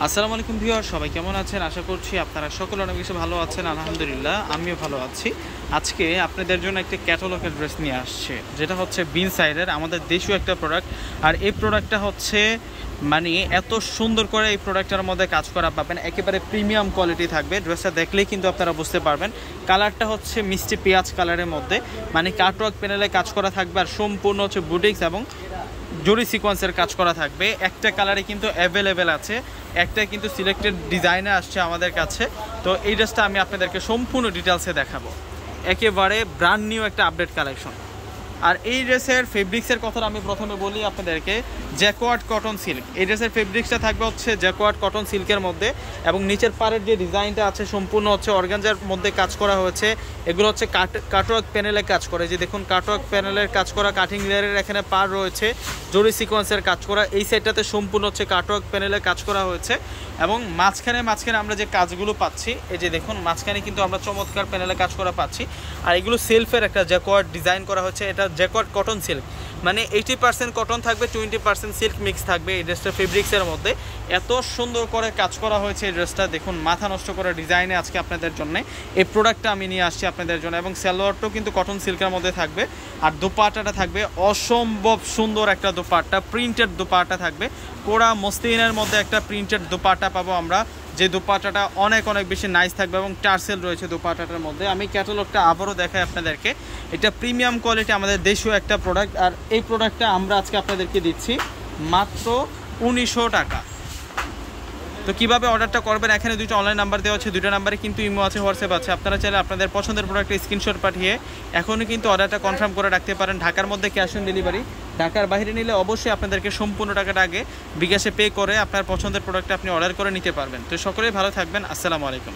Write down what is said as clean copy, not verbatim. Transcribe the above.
আসসালামু আলাইকুম ভিউয়ার, সবাই কেমন আছেন? আশা করছি আপনারা সকলে অনেক বেশি ভালো আছেন। আলহামদুলিল্লাহ আমিও ভালো আছি। আজকে আপনাদের জন্য একটা ক্যাটালগের ড্রেস নিয়ে আসছে, যেটা হচ্ছে বিন সাইডের আমাদের দেশীয় একটা প্রোডাক্ট। আর এই প্রোডাক্টটা হচ্ছে মানে এত সুন্দর করে এই প্রোডাক্টের মধ্যে কাজ করা পাবেন, একেবারে প্রিমিয়াম কোয়ালিটি থাকবে। ড্রেসটা দেখলেই কিন্তু আপনারা বুঝতে পারবেন। কালারটা হচ্ছে মিষ্টি পেঁয়াজ কালারের মধ্যে, মানে কাটওয়ার্ক প্যানেলে কাজ করা থাকবে আর সম্পূর্ণ হচ্ছে বুটিক্স এবং জরি সিকোয়েন্সের কাজ করা থাকবে। একটা কালারে কিন্তু অ্যাভেলেবেল আছে, একটা কিন্তু সিলেক্টেড ডিজাইনে আসছে আমাদের কাছে। তো এই ড্রেসটা আমি আপনাদেরকে সম্পূর্ণ ডিটেলসে দেখাবো, একেবারে ব্র্যান্ড নিউ একটা আপডেট কালেকশন। আর এই ড্রেসের ফেব্রিক্সের কথা আমি প্রথমে বলি আপনাদেরকে, জ্যাকোয়ার্ড কটন সিল্ক। এই ড্রেসের ফেব্রিক্সটা থাকবে হচ্ছে জ্যাকোয়ার্ড কটন সিল্কের মধ্যে, এবং নিচের পাড়ের যে ডিজাইনটা আছে সম্পূর্ণ হচ্ছে অর্গানজার মধ্যে কাজ করা হয়েছে। এগুলো হচ্ছে কাটওয়ার্ক প্যানেলে কাজ করে, যে দেখুন কাটওয়ার্ক প্যানেলের কাজ করা, কাটিং লেয়ারের এখানে পার রয়েছে, জরি সিকোয়েন্সের কাজ করা। এই সাইডটাতে সম্পূর্ণ হচ্ছে কাটওয়ার্ক প্যানেলে কাজ করা হয়েছে, এবং মাঝখানে আমরা যে কাজগুলো পাচ্ছি, এই যে দেখুন মাঝখানে কিন্তু আমরা চমৎকার প্যানেলে কাজ করা পাচ্ছি। আর এগুলো সেলফের একটা জ্যাকোয়ার্ড ডিজাইন করা হচ্ছে। এটা জ্যাকোয়ার্ড কটন সিল্ক, মানে 80% কটন থাকবে, 20% সিল্ক মিক্স থাকবে এই ড্রেসটা ফেব্রিক্সের মধ্যে। এত সুন্দর করে কাজ করা হয়েছে এই ড্রেসটা, দেখুন মাথা নষ্ট করা ডিজাইনে আজকে আপনাদের জন্য এই প্রোডাক্টটা আমি নিয়ে আসছি আপনাদের জন্য। এবং সালোয়ারটাও কিন্তু কটন সিল্কের মধ্যে থাকবে, আর দোপাট্টাটা থাকবে অসম্ভব সুন্দর একটা দোপাট্টা, প্রিন্টেড দোপাট্টা থাকবে। কোরা মসলিনের মধ্যে একটা প্রিন্টেড দোপাট্টা পাবো আমরা, যে দোপাট্টাটা অনেক বেশি নাইস থাকবে এবং টার্সেল রয়েছে দোপাট্টাটার মধ্যে। আমি ক্যাটালগটা আবারও দেখাই আপনাদেরকে। এটা প্রিমিয়াম কোয়ালিটি আমাদের দেশীয় একটা প্রোডাক্ট, আর এই প্রোডাক্টটা আমরা আজকে আপনাদেরকে দিচ্ছি মাত্র 1900 টাকা। তো কীভাবে অর্ডারটা করবেন, এখানে দুইটা অনলাইন নাম্বার দেওয়া আছে, দুইটা নাম্বারে কিন্তু ইমো আছে, হোয়াটসঅ্যাপ আছে। আপনারা চাইলে আপনাদের পছন্দের প্রোডাক্টের স্ক্রিনশট পাঠিয়ে এখনই কিন্তু অর্ডারটা কনফার্ম করে রাখতে পারেন। ঢাকার মধ্যে ক্যাশ অন ডেলিভারি, ঢাকার বাইরে নিলে অবশ্যই আপনাদেরকে সম্পূর্ণ টাকাটা আগে বিকাশে পে করে আপনার পছন্দের প্রোডাক্টটা আপনি অর্ডার করে নিতে পারবেন। তো সকলেই ভালো থাকবেন। আসসালামু আলাইকুম।